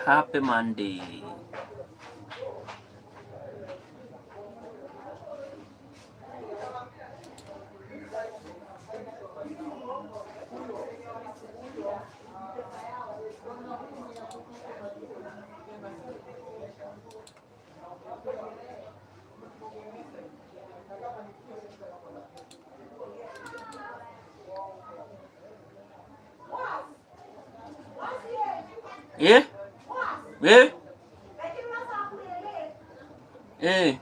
Happy Monday. Eh? Eh? Eh?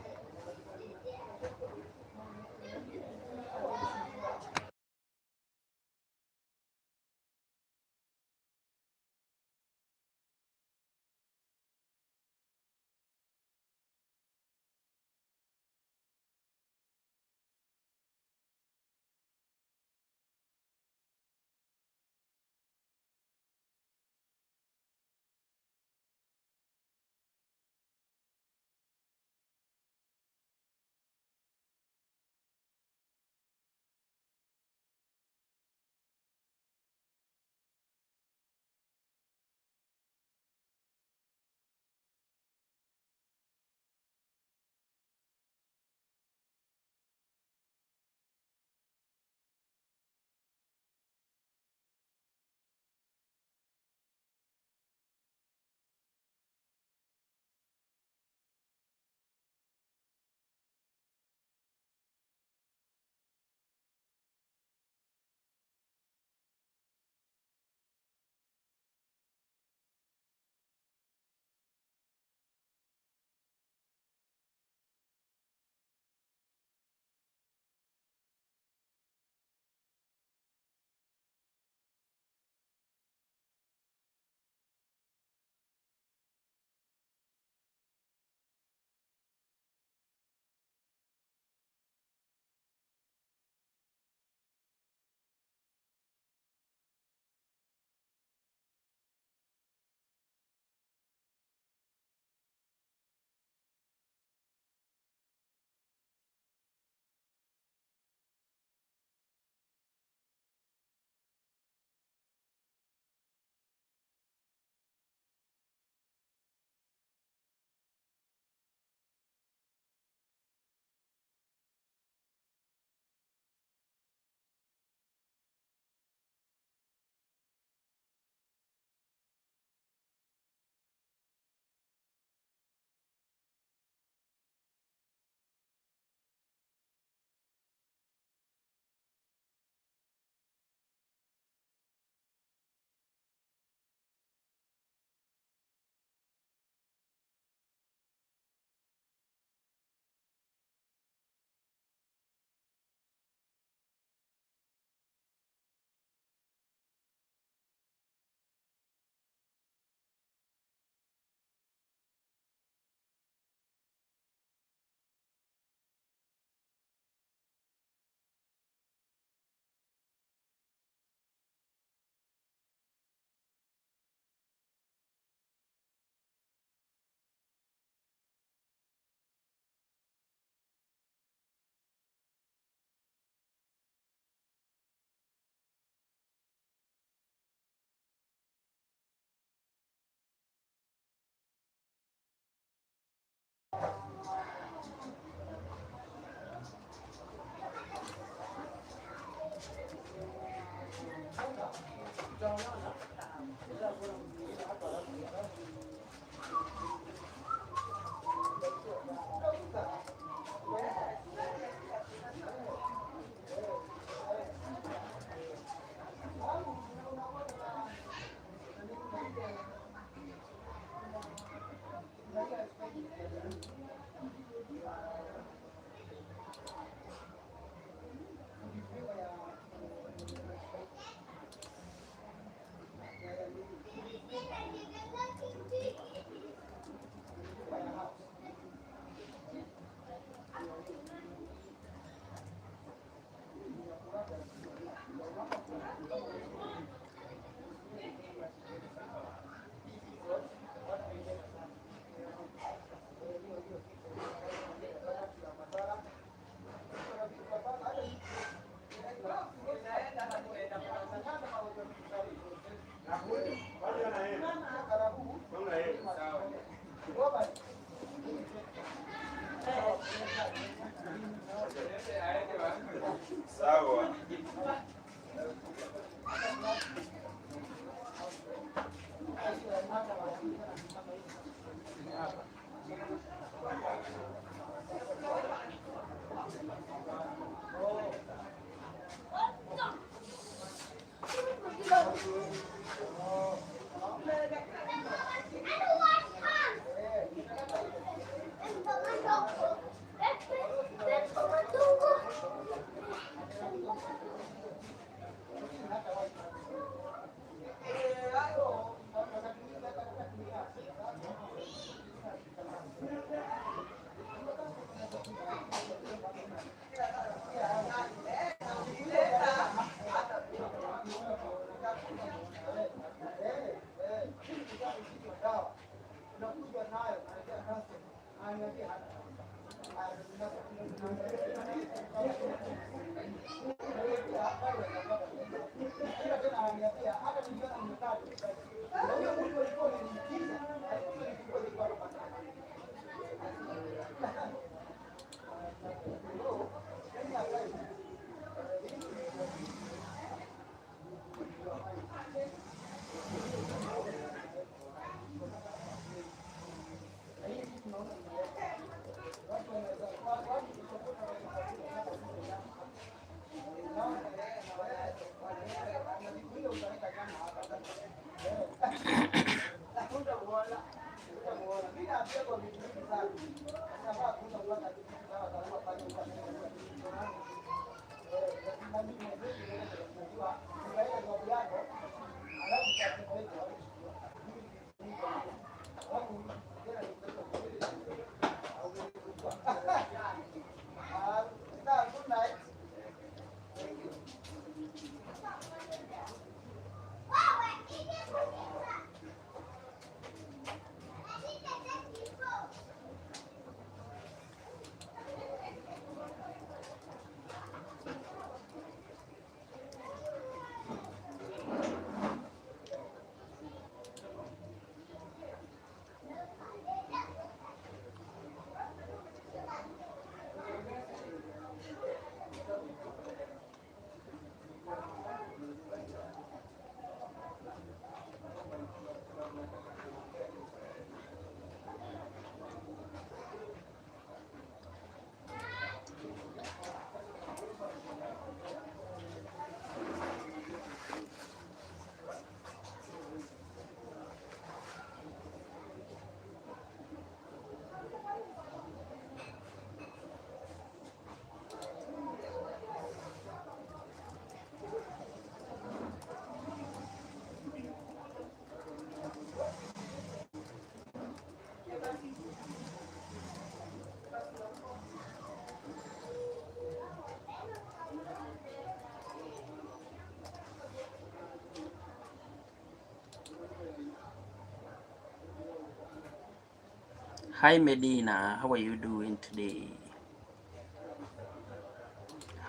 Hi Medina, how are you doing today?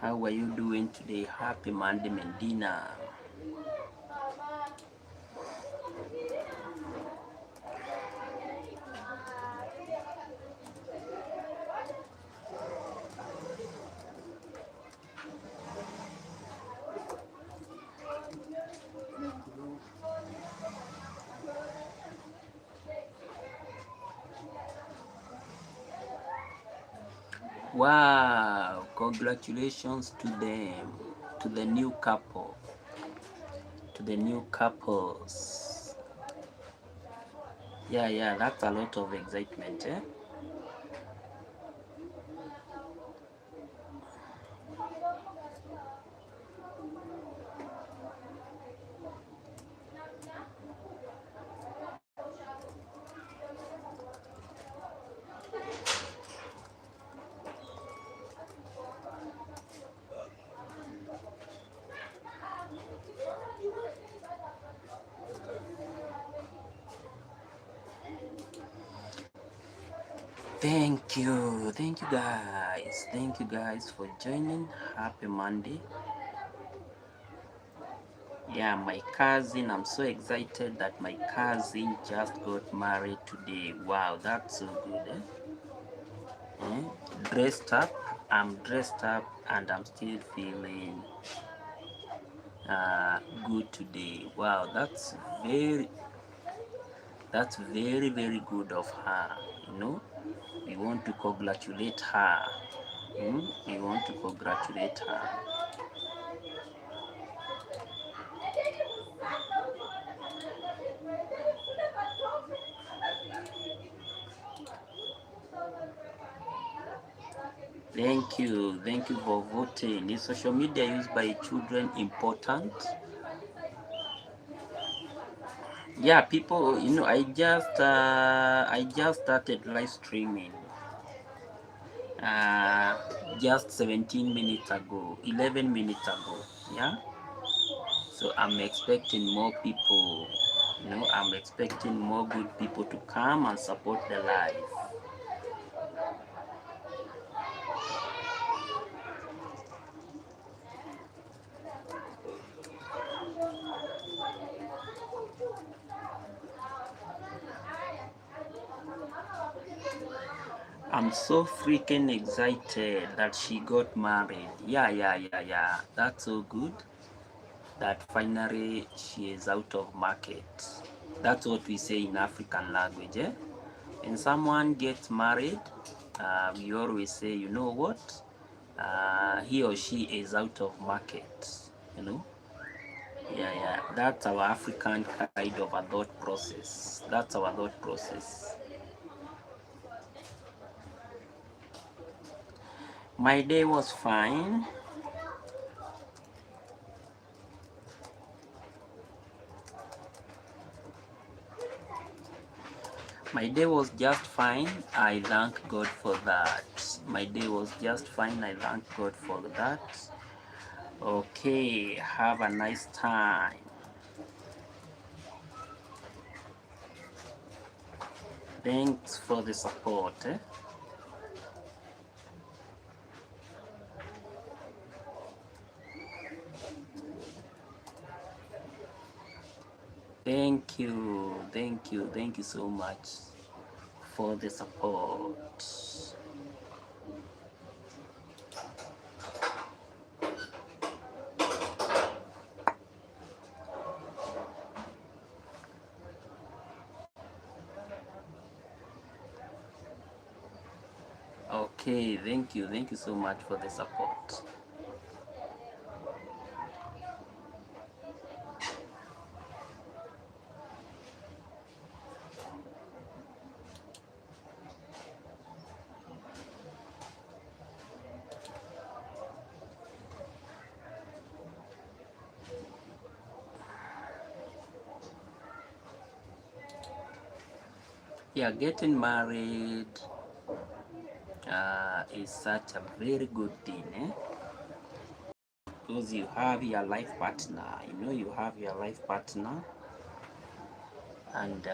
How are you doing today? Happy Monday, Medina. Wow, congratulations to them, to the new couple, to the new couples. Yeah, that's a lot of excitement, eh? Thank you guys. Thank you guys for joining. Happy Monday. Yeah, my cousin, I'm so excited that my cousin just got married today. Wow, that's so good, eh? Dressed up I'm dressed up and I'm still feeling good today. Wow, that's very good of her. You know, we want to congratulate her. We want to congratulate her. Thank you for voting. Is social media used by children important? Yeah, people, I just started live streaming uh just 17 minutes ago, 11 minutes ago. Yeah, so I'm expecting more people. I'm expecting more good people to come and support the live. I'm so freaking excited that she got married. Yeah. That's so good that finally she is out of market. That's what we say in African language. When someone gets married, we always say, you know what? He or she is out of market. You know? Yeah. That's our African kind of a thought process. That's our thought process. My day was fine. My day was just fine. I thank God for that. My day was just fine. I thank God for that. Okay, have a nice time. Thanks for the support. Thank you so much for the support. Okay, thank you so much for the support. Yeah, getting married is such a very good thing, because you have your life partner. You have your life partner, and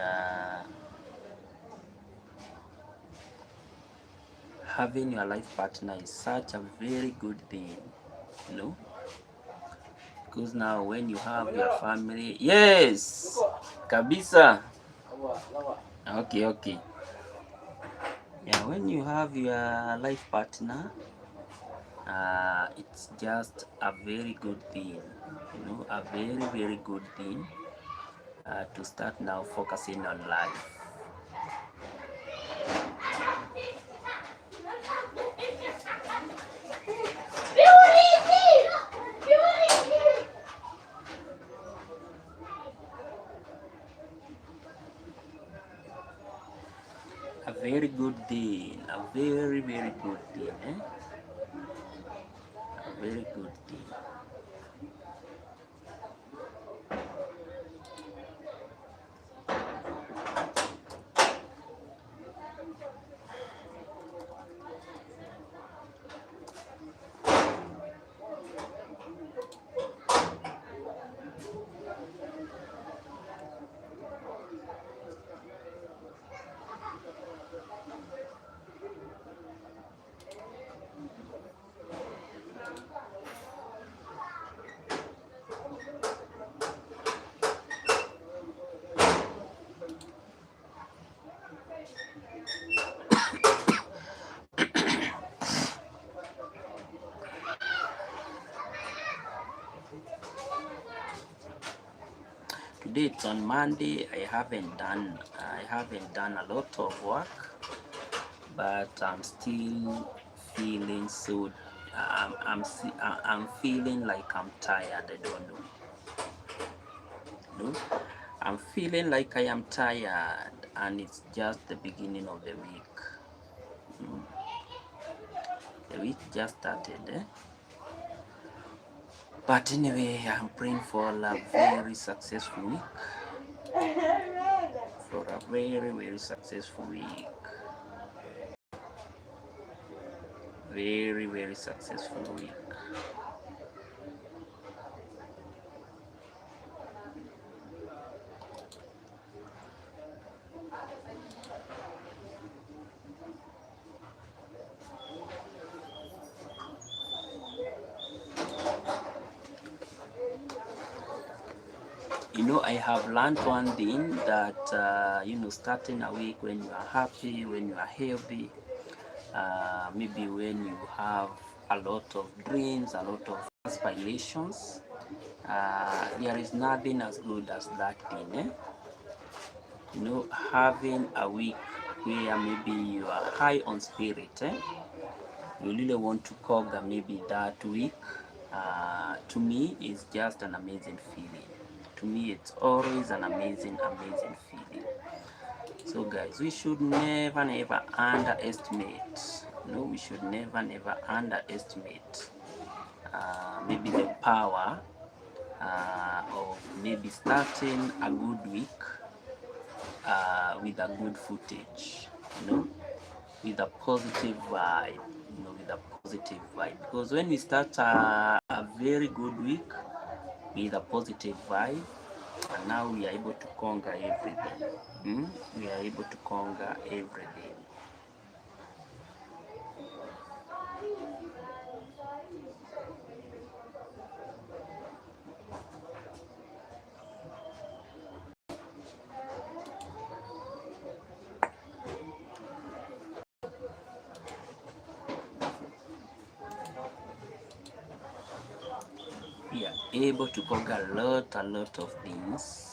having your life partner is such a very good thing, you know because now when you have your family, yes, kabisa. Okay. Yeah, when you have your life partner, it's just a very good thing, a very good thing, to start now focusing on life. A very good thing, a very good thing, a very good thing. Today it's on Monday. I haven't done a lot of work, but I'm still feeling so. I'm feeling like I'm tired. I don't know. No, I'm feeling like I am tired, and it's just the beginning of the week. The week just started, eh? But anyway, I'm praying for a very successful week. For a very, very successful week. Very, very successful week. You know, I have learned one thing that, starting a week when you are happy, when you are healthy, maybe when you have a lot of dreams, a lot of aspirations, there is nothing as good as that thing. Eh? You know, having a week where maybe you are high on spirit, you really want to conquer maybe that week, to me is just an amazing feeling. To me it's always an amazing feeling. So guys, we should never underestimate, no, we should never underestimate maybe the power of maybe starting a good week with a good footage, you know, with a positive vibe, with a positive vibe. Because when we start a very good week with a positive vibe, and now we are able to conquer everything. We are able to conquer everything. We are able to conquer a lot of things.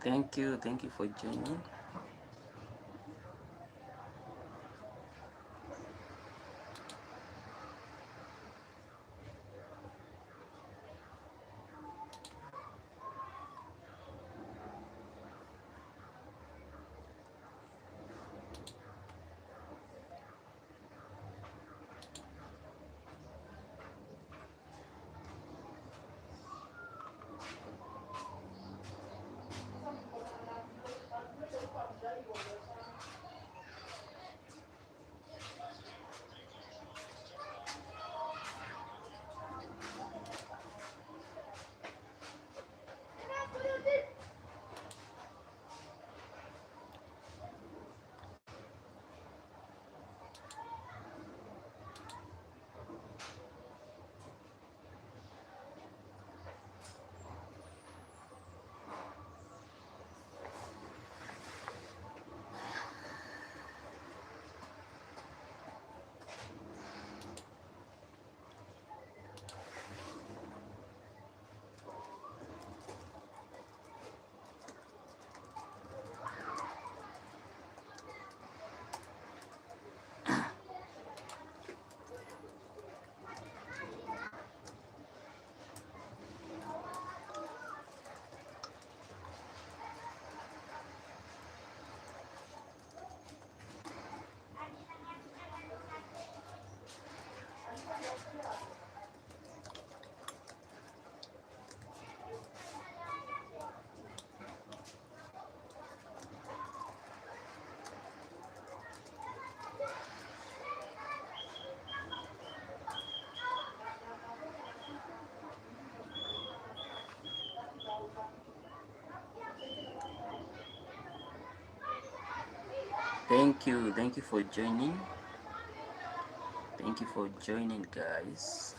Thank you for joining. Thank you for joining. Thank you for joining, guys.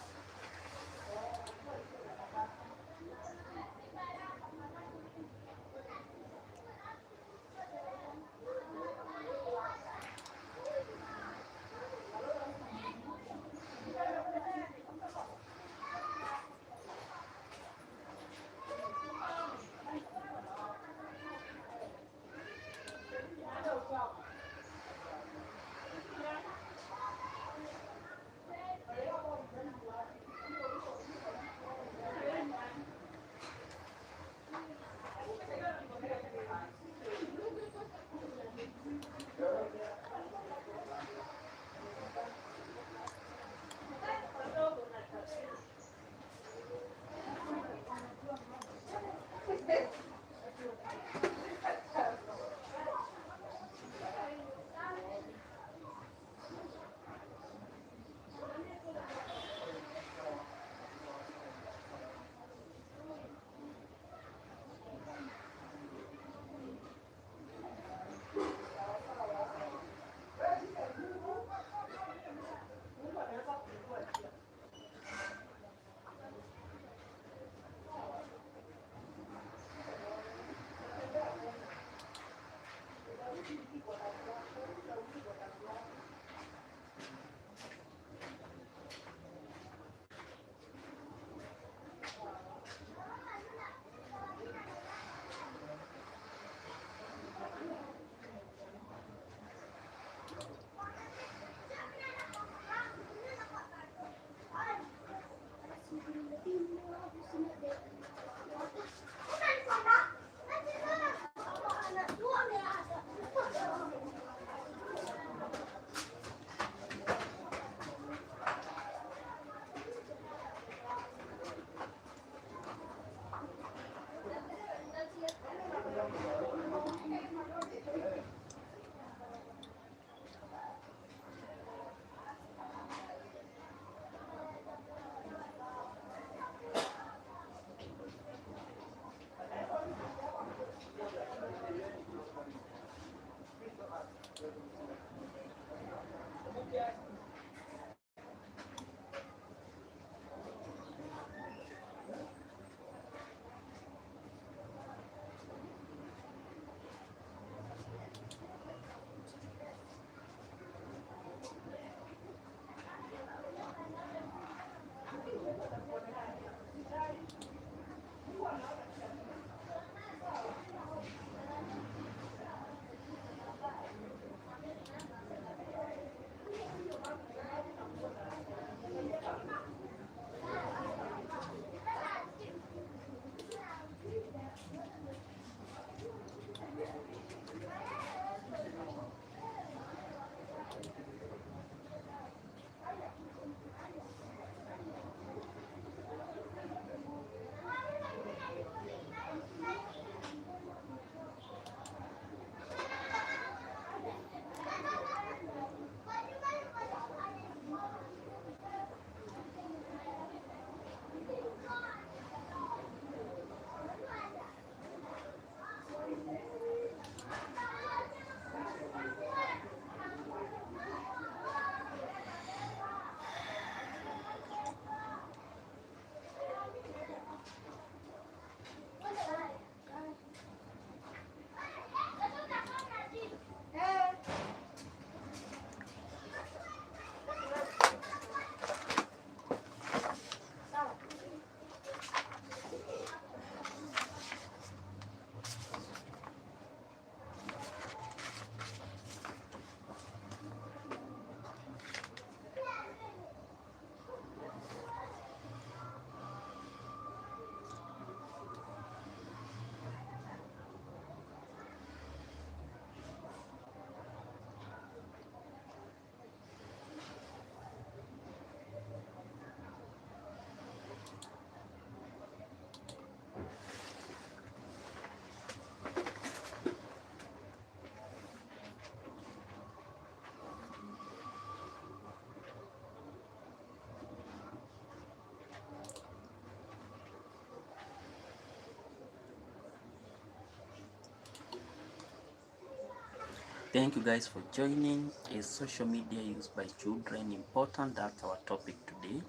Thank you guys for joining. Is social media used by children important? That's our topic today.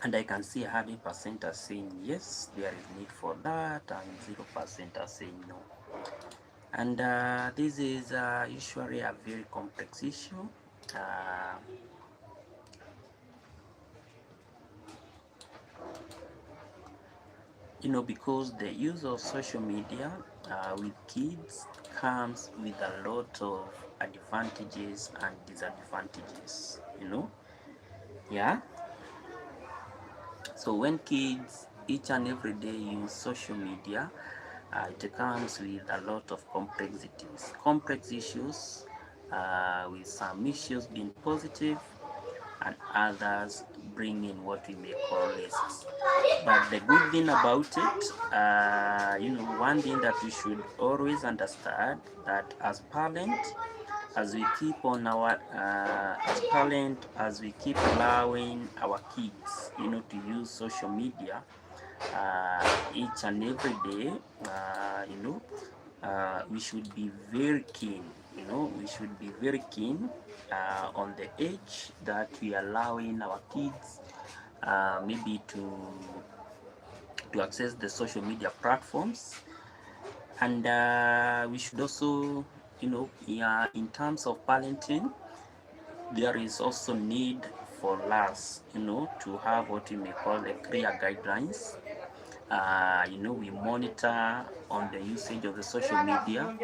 And I can see 100% are saying yes, there is need for that, and 0% are saying no. And this is usually a very complex issue. Uh, because the use of social media with kids comes with a lot of advantages and disadvantages, yeah. So when kids each and every day use social media, it comes with a lot of complex issues, with some issues being positive and others bringing what we may call risks. But the good thing about it, one thing that we should always understand, that as parents, as we keep on our as parent, as we keep allowing our kids to use social media each and every day, we should be very keen, we should be very keen on the age that we are allowing our kids maybe to access the social media platforms. And we should also, in terms of parenting, there is also need for us, to have what we may call the clear guidelines. We monitor on the usage of the social media,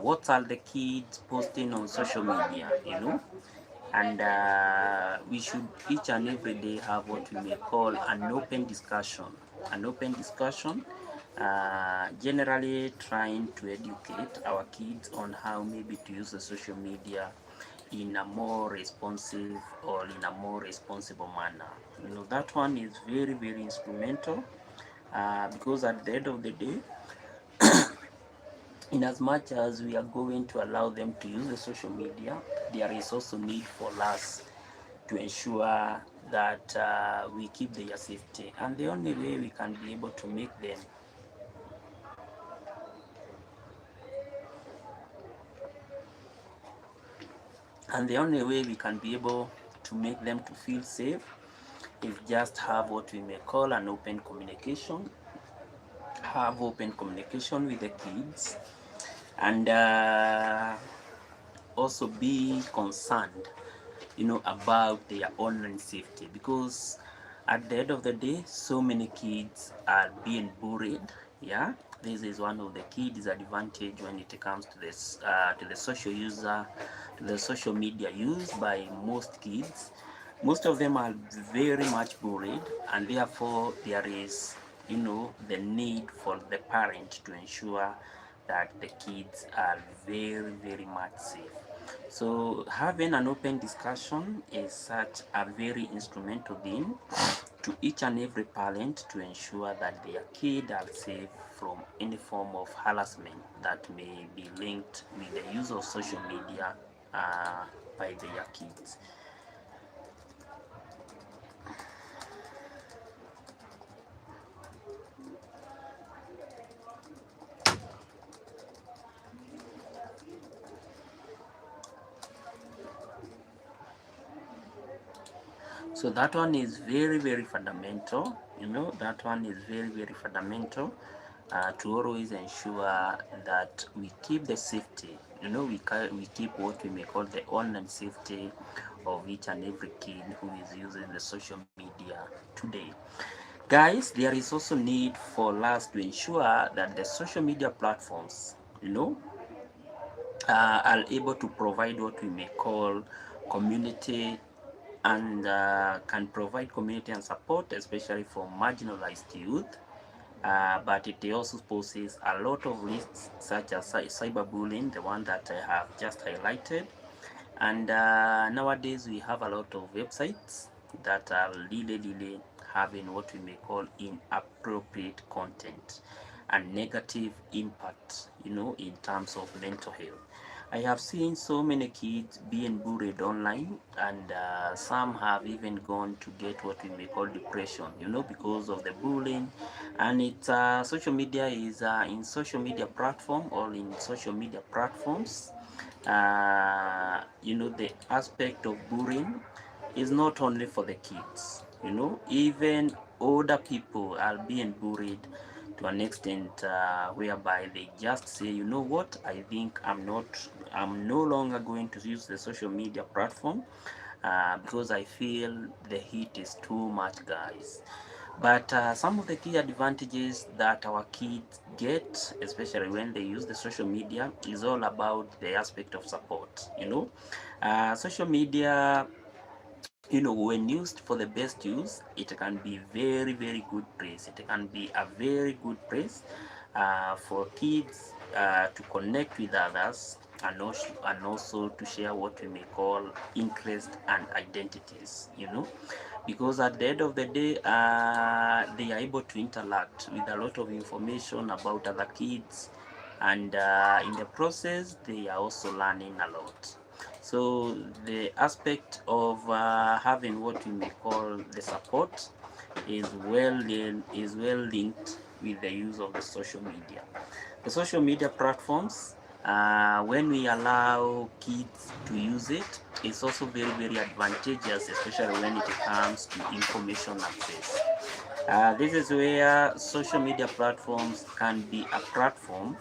what are the kids posting on social media, and we should each and every day have what we may call an open discussion. Generally trying to educate our kids on how maybe to use the social media in a more responsive or in a more responsible manner. That one is very, very instrumental, because at the end of the day, in as much as we are going to allow them to use the social media, there is also need for us to ensure that we keep their safety. And the only way we can be able to make them to feel safe is just have what we may call an open communication. Have open communication with the kids, and also be concerned, about their online safety, because at the end of the day, so many kids are being bullied. Yeah, this is one of the key disadvantage when it comes to this to the social media used by most kids. Most of them are very much bullied, and therefore there is, the need for the parent to ensure that the kids are very, very much safe. So having an open discussion is such a very instrumental thing to each and every parent to ensure that their kids are safe from any form of harassment that may be linked with the use of social media by their kids. So that one is very, very fundamental. That one is very, very fundamental, to always ensure that we keep the safety. We keep what we may call the online safety of each and every kid who is using the social media today. Guys, there is also need for us to ensure that the social media platforms, are able to provide what we may call community, and can provide community and support, especially for marginalized youth. But it also poses a lot of risks, such as cyberbullying, the one that I have just highlighted. And nowadays we have a lot of websites that are really having what we may call inappropriate content and negative impact, in terms of mental health. I have seen so many kids being bullied online, and some have even gone to get what we may call depression, because of the bullying. And it's social media is in social media platform or in social media platforms. The aspect of bullying is not only for the kids. Even older people are being bullied to an extent whereby they just say, you know what, I think I'm no longer going to use the social media platform because I feel the heat is too much, guys. But some of the key advantages that our kids get, especially when they use the social media, is all about the aspect of support. Social media, when used for the best use, it can be very, very good place. It can be a very good place for kids to connect with others, and also to share what we may call interest and identities, because at the end of the day, they are able to interact with a lot of information about other kids, and in the process, they are also learning a lot. So the aspect of having what we may call the support is well linked with the use of the social media. The social media platforms, when we allow kids to use it, it's also very, very advantageous, especially when it comes to information access. This is where social media platforms can be a platform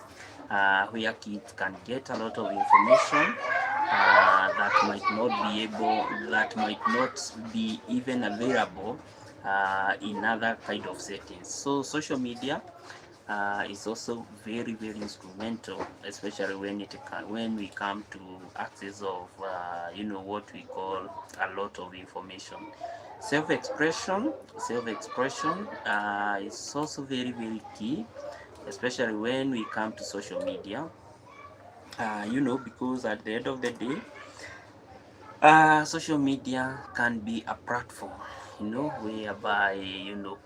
where kids can get a lot of information that might not be even available in other kind of settings. So social media is also very, very instrumental, especially when we come to access of what we call a lot of information. Self-expression is also very, very key, especially when we come to social media. Because at the end of the day, social media can be a platform, whereby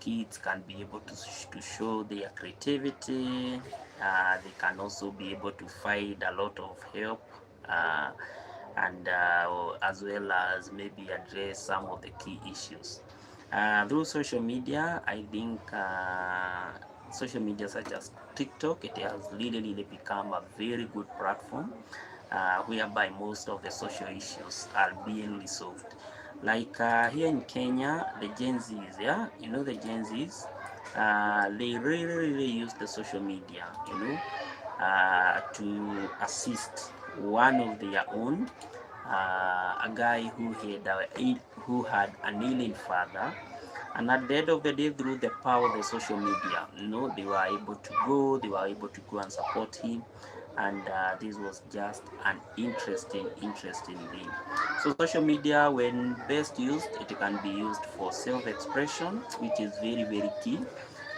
kids can be able to show their creativity. They can also be able to find a lot of help, uh, and as well as maybe address some of the key issues through social media. I think social media such as TikTok, it has really become a very good platform whereby most of the social issues are being resolved. Like here in Kenya, the Gen Zs, yeah, the Gen Zs, they really use the social media, to assist one of their own, a guy who had an ailing father, and at the end of the day, through the power of the social media, they were able to go and support him, and this was just an interesting thing. So social media, when best used, it can be used for self-expression, which is very, very key.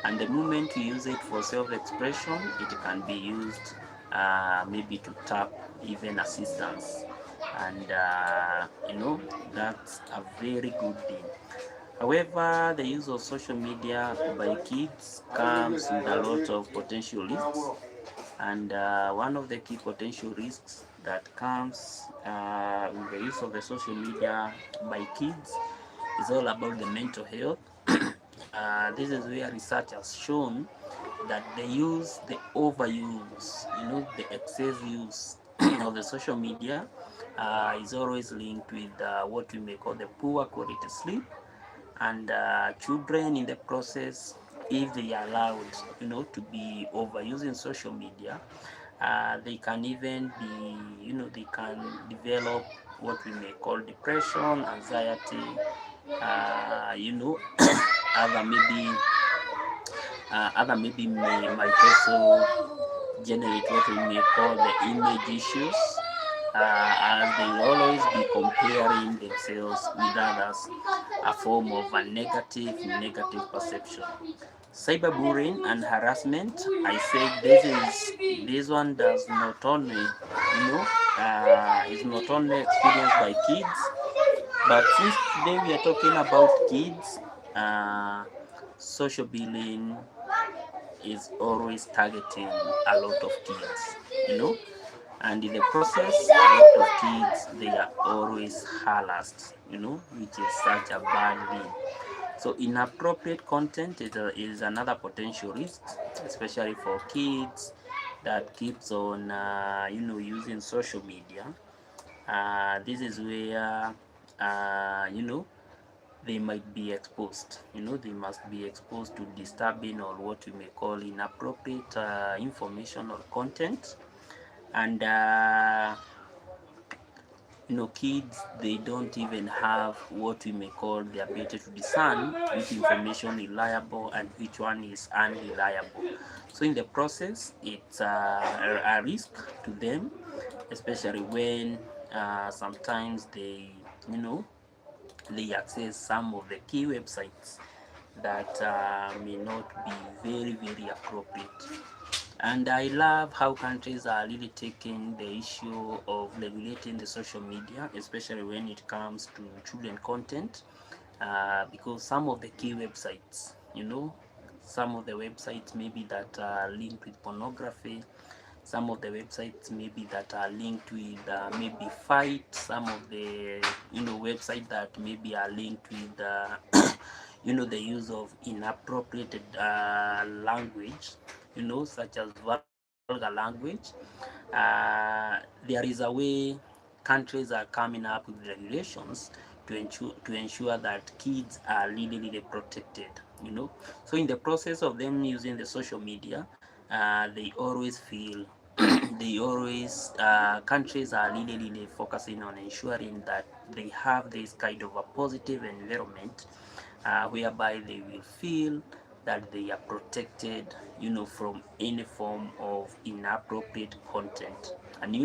And the moment you use it for self-expression, it can be used maybe to tap even assistance, and that's a very good thing. However, the use of social media by kids comes with a lot of potential risks, and one of the key potential risks that comes with the use of the social media by kids is all about the mental health. This is where research has shown that the overuse, the excess use of the social media is always linked with what we may call the poor quality sleep, and children in the process, if they are allowed to be overusing social media, they can even be they can develop what we may call depression, anxiety, other maybe might also generate what we may call the image issues, as they will always be comparing themselves with others, a form of a negative perception. Cyberbullying and harassment, I said this one does not only, is not only experienced by kids, but since today we are talking about kids, social bullying is always targeting a lot of kids, and in the process, a lot of kids, they are always harassed, which is such a bad thing. So inappropriate content is another potential risk, especially for kids that keeps on, using social media. This is where, they might be exposed. They must be exposed to disturbing or what we may call inappropriate information or content. And kids, they don't even have what we may call the ability to discern which information is reliable and which one is unreliable. So in the process, it's a risk to them, especially when sometimes you know they access some of the key websites that may not be very, very appropriate. And I love how countries are really taking the issue of regulating the social media, especially when it comes to children content, because some of the key websites, some of the websites maybe that are linked with pornography, some of the websites maybe that are linked with maybe fight, some of the websites that maybe are linked with the use of inappropriate language, such as vulgar language. There is a way countries are coming up with regulations to ensure that kids are really, really protected. So in the process of them using the social media, they always feel they always countries are really, really focusing on ensuring that they have this kind of a positive environment whereby they will feel that they are protected, from any form of inappropriate content. And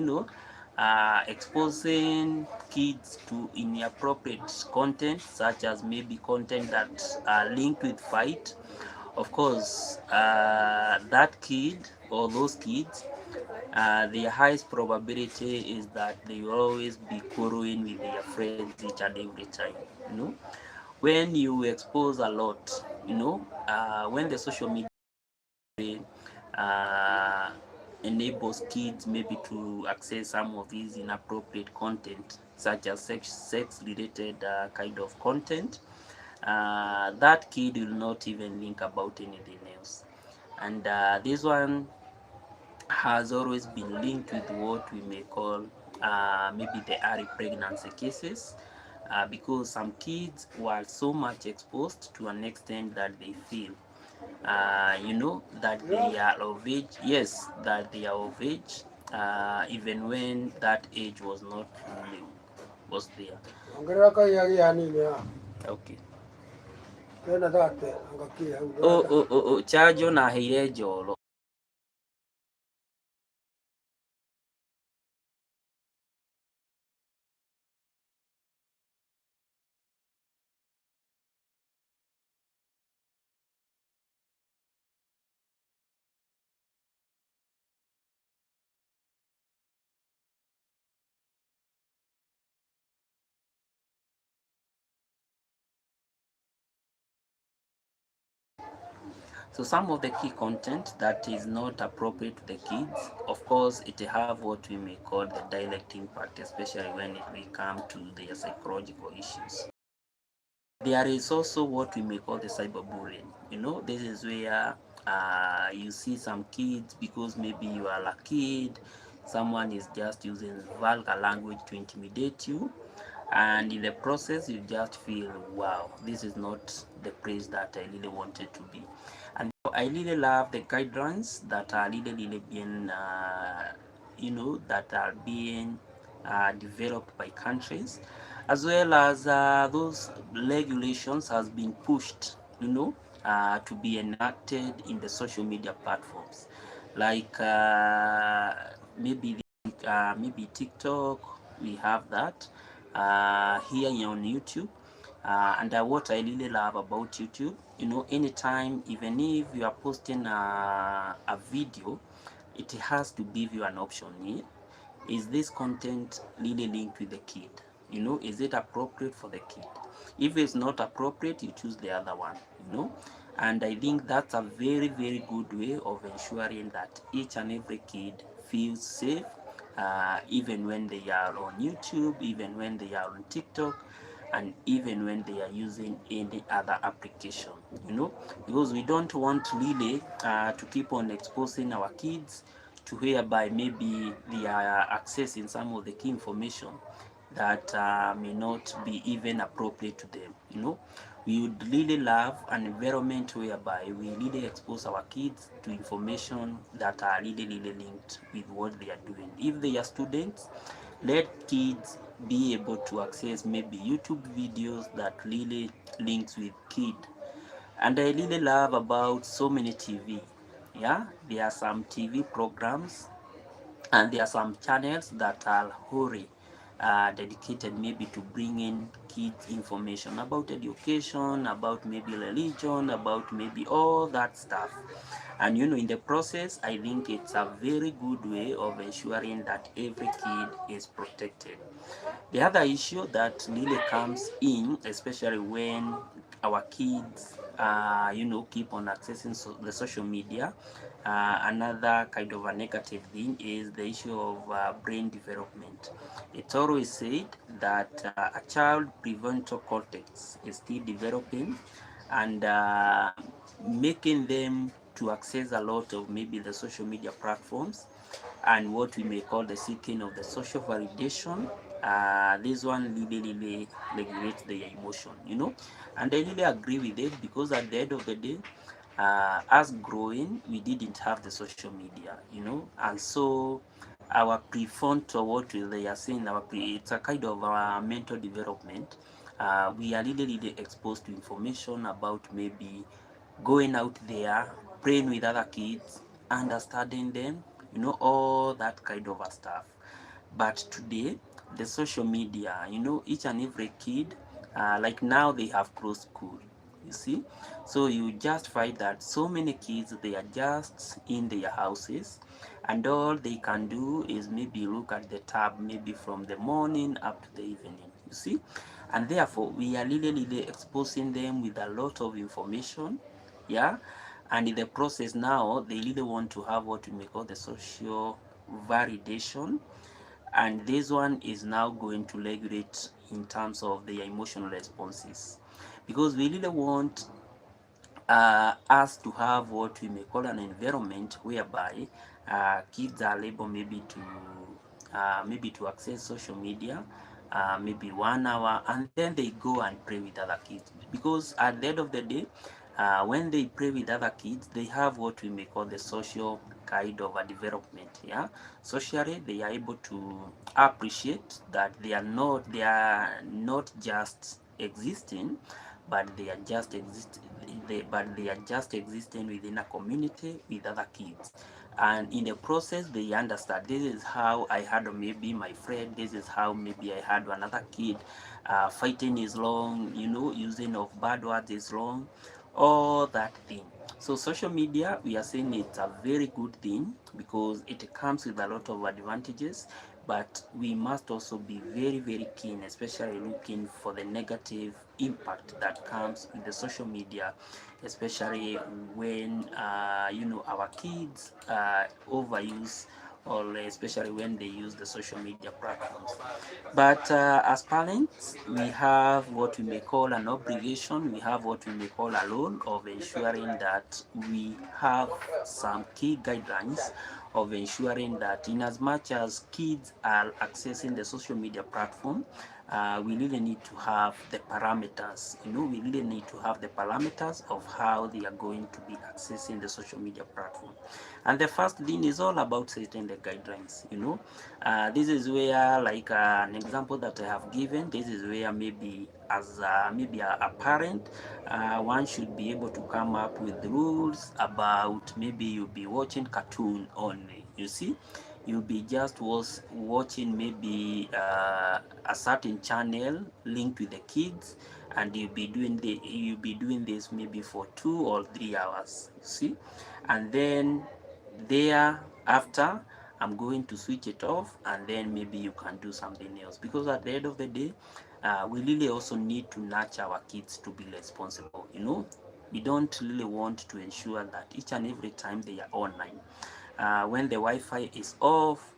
exposing kids to inappropriate content, such as maybe content that are linked with fight, of course, that kid or those kids, the highest probability is that they will always be quarreling with their friends each and every time. you know when you expose a lot, when the social media uh, enables kids maybe to access some of these inappropriate content, such as sex related kind of content, that kid will not even think about anything else. And this one has always been linked with what we may call maybe the early pregnancy cases, because some kids were so much exposed to an extent that they feel that they are of age. Yes, that they are of age, even when that age was not really was there. Okay. Chajo na heire njoro. So some of the key content that is not appropriate to the kids, of course, it have what we may call the direct impact, especially when it may come to their psychological issues. There is also what we may call the cyberbullying. This is where you see some kids, because maybe you are a kid, someone is just using vulgar language to intimidate you, and in the process you just feel, wow, this is not the place that I really wanted to be. And I really love the guidelines that are really, really being that are being developed by countries, as well as those regulations has been pushed, to be enacted in the social media platforms, like maybe TikTok. We have that here on YouTube. And what I really love about YouTube, anytime, even if you are posting a video, it has to give you an option here. Is this content really linked with the kid? Is it appropriate for the kid? If it's not appropriate, you choose the other one. And I think that's a very, very good way of ensuring that each and every kid feels safe even when they are on YouTube, even when they are on TikTok, and even when they are using any other application, you know, because we don't want really to keep on exposing our kids to whereby maybe they are accessing some of the key information that may not be even appropriate to them, you know. We would really love an environment whereby we really expose our kids to information that are really linked with what they are doing. If they are students, let kids be able to access maybe YouTube videos that really links with kid. And I really love about so many TV. Yeah, there are some TV programs and there are some channels that are wholly dedicated maybe to bringing kids information about education, about maybe religion, about maybe all that stuff. And you know, in the process, I think it's a very good way of ensuring that every kid is protected. The other issue that really comes in, especially when our kids, you know, keep on accessing the social media, another kind of a negative thing is the issue of brain development. It's always said that a child prefrontal cortex is still developing, and making them to access a lot of maybe the social media platforms and what we may call the seeking of the social validation. This one really regulates their emotion, you know, and I really agree with it, because at the end of the day, us growing, we didn't have the social media, you know, and so our prefrontal, what they are saying, it's a kind of mental development. We are really exposed to information about maybe going out there, playing with other kids, understanding them, you know, all that kind of stuff. But today, the social media, you know, each and every kid, like now they have closed school, you see. So you just find that so many kids, they are just in their houses, and all they can do is maybe look at the tab maybe from the morning up to the evening, you see. And therefore, we are really exposing them with a lot of information, yeah. And in the process now, they really want to have what we may call the social validation, and this one is now going to regulate in terms of their emotional responses, because we really want us to have what we may call an environment whereby kids are able maybe to access social media maybe 1 hour, and then they go and play with other kids, because at the end of the day, when they play with other kids, they have what we may call the social kind of a development. Yeah, socially they are able to appreciate that they are not just existing, but they are just existing within a community with other kids. And in the process, they understand this is how I had maybe my friend, this is how maybe I had another kid. Fighting is wrong, you know, using of bad words is wrong, all that thing. So social media, we are saying it's a very good thing because it comes with a lot of advantages, but we must also be very keen, especially looking for the negative impact that comes with the social media, especially when you know, our kids overuse, or especially when they use the social media platforms. But as parents, we have what we may call an obligation, we have what we may call a role of ensuring that we have some key guidelines of ensuring that in as much as kids are accessing the social media platform, we really need to have the parameters, you know, we really need to have the parameters of how they are going to be accessing the social media platform. And the first thing is all about setting the guidelines, you know. This is where, like an example that I have given, this is where maybe as maybe a parent, one should be able to come up with rules about maybe you'll be watching cartoon only, you see. You'll be just watching maybe a certain channel linked with the kids, and you'll be doing this maybe for 2 or 3 hours, you see. And then thereafter, I'm going to switch it off, and then maybe you can do something else, because at the end of the day, we really also need to nurture our kids to be responsible, you know. We don't really want to ensure that each and every time they are online, when the Wi-Fi is off,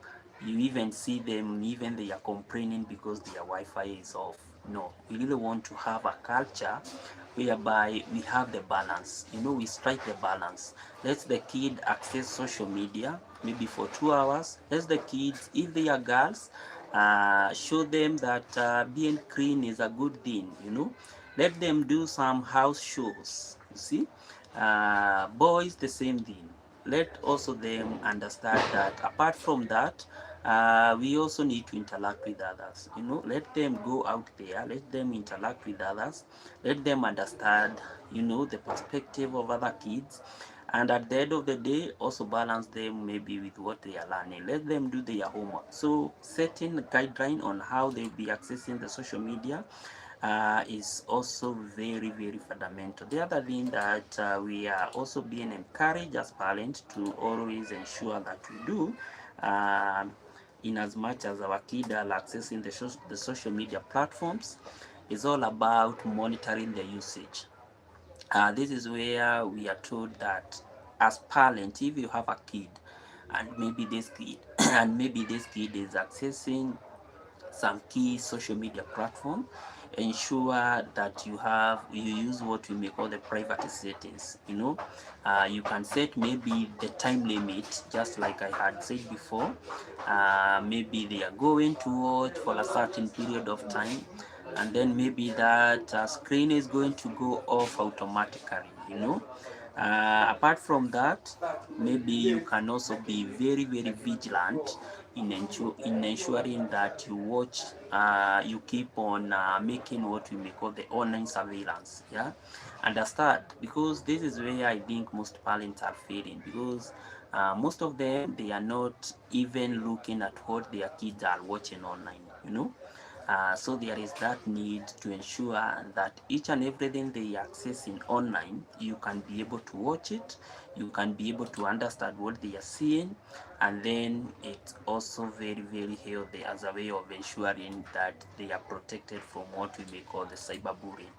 You even see them, even they are complaining because their Wi-Fi is off. No, we really want to have a culture whereby we have the balance. We strike the balance. Let the kid access social media maybe for 2 hours. Let the kids, if they are girls, show them that being clean is a good thing. Let them do some house shows. You see, boys the same thing. Let also them understand that apart from that, we also need to interact with others. Let them go out there, let them interact with others, let them understand the perspective of other kids, and at the end of the day also balance them maybe with what they are learning. Let them do their homework. So setting a guideline on how they'll be accessing the social media is also very, very fundamental. The other thing that we are also being encouraged as parents to always ensure that we do, um, in as much as our kids are accessing the social media platforms, is all about monitoring the usage. This is where we are told that as parents, if you have a kid and maybe this kid is accessing some key social media platform, ensure that you use what we may call the privacy settings. You can set maybe the time limit, just like I had said before. Maybe they are going to watch for a certain period of time, and then maybe that screen is going to go off automatically. Apart from that, maybe you can also be very, very vigilant in ensuring that you keep on making what we may call the online surveillance. Yeah, understand, because this is where I think most parents are failing, because most of them, they are not even looking at what their kids are watching online. So there is that need to ensure that each and everything they are accessing online, you can be able to watch it, you can be able to understand what they are seeing, and then it's also very, very healthy as a way of ensuring that they are protected from what we may call the cyberbullying.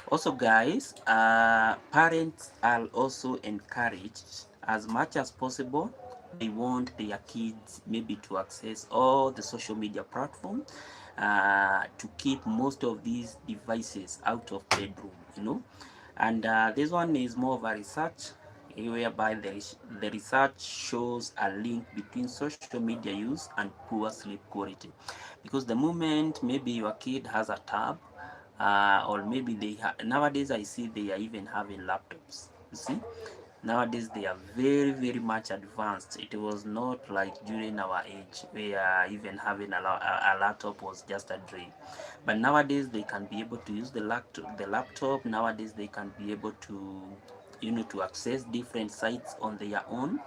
Also, guys, parents are also encouraged as much as possible. They want their kids maybe to access all the social media platforms, to keep most of these devices out of bedroom. And this one is more of a research, whereby the research shows a link between social media use and poor sleep quality. Because the moment maybe your kid has a tab, or maybe nowadays I see they are even having laptops. You see, nowadays they are very, very much advanced. It was not like during our age where even having a laptop was just a dream. But nowadays they can be able to use the laptop. Nowadays they can be able to access different sites on their own.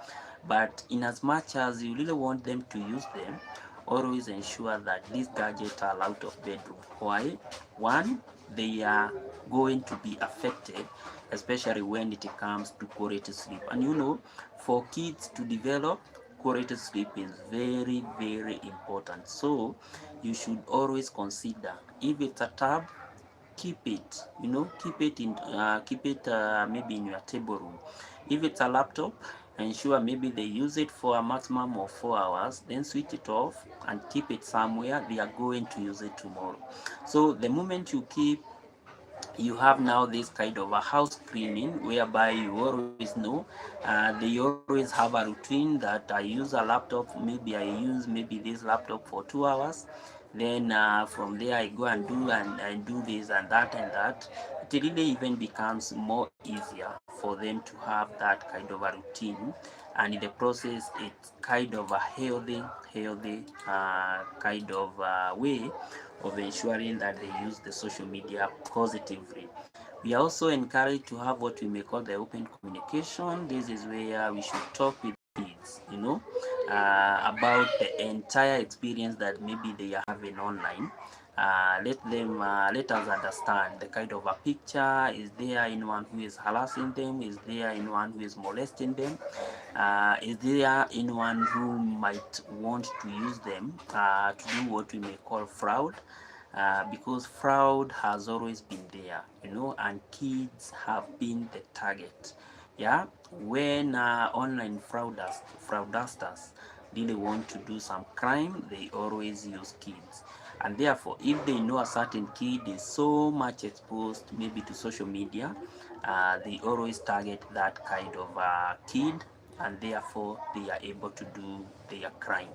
But in as much as you really want them to use them, always ensure that these gadgets are out of bedroom. Why? One, they are going to be affected, especially when it comes to quality sleep. And for kids to develop, quality sleep is very, very important. So you should always consider, if it's a tab, keep it maybe in your table room. If it's a laptop, ensure maybe they use it for a maximum of 4 hours, then switch it off and keep it somewhere they are going to use it tomorrow. So the moment you have now this kind of a house cleaning, whereby you always know, they always have a routine that I use a laptop, maybe I use maybe this laptop for 2 hours, then from there I go and do this and that and that. It really even becomes more easier for them to have that kind of a routine, and in the process it's kind of a healthy kind of way of ensuring that they use the social media positively. We are also encouraged to have what we may call the open communication. This is where we should talk with kids, about the entire experience that maybe they are having online. Let us understand the kind of a picture. Is there anyone who is harassing them? Is there anyone who is molesting them? Is there anyone who might want to use them to do what we may call fraud? Because fraud has always been there, and kids have been the target. Yeah, when online fraudsters really want to do some crime, they always use kids. And therefore, if they know a certain kid is so much exposed maybe to social media, they always target that kind of kid, and therefore they are able to do their crime.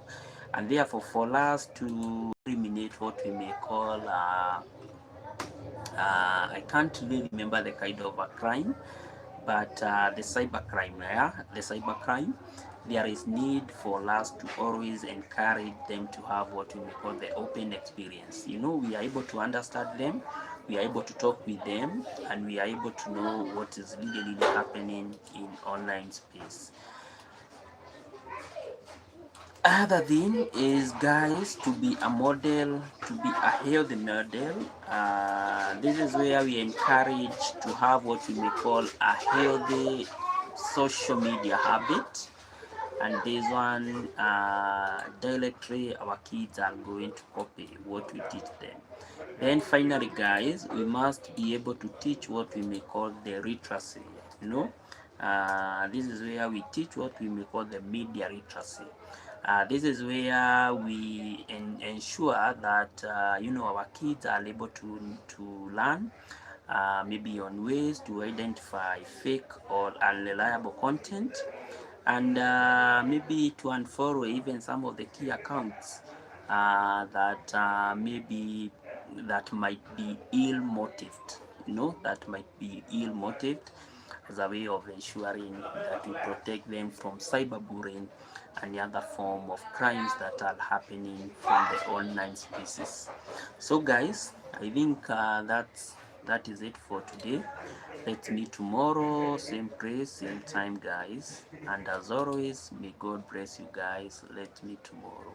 And therefore, for us to eliminate what we may call I can't really remember the kind of a crime, but the cyber crime, yeah, the cyber crime, there is need for us to always encourage them to have what we call the open experience. You know, we are able to understand them, we are able to talk with them, and we are able to know what is really happening in online space. Other thing is, guys, to be a model, to be a healthy model. This is where we encourage to have what we may call a healthy social media habit. And this one, directly our kids are going to copy what we teach them. Then finally, guys, we must be able to teach what we may call the literacy. You know, this is where we teach what we may call the media literacy. This is where we ensure that you know, our kids are able to learn maybe on ways to identify fake or unreliable content, and maybe to unfollow even some of the key accounts that maybe that might be ill motived, you know, that might be ill motived, as a way of ensuring that we protect them from cyberbullying and the other form of crimes that are happening from the online spaces. So guys, I think that is it for today. Let's meet tomorrow, same place, same time, guys. And as always, may God bless you guys. Let's meet tomorrow.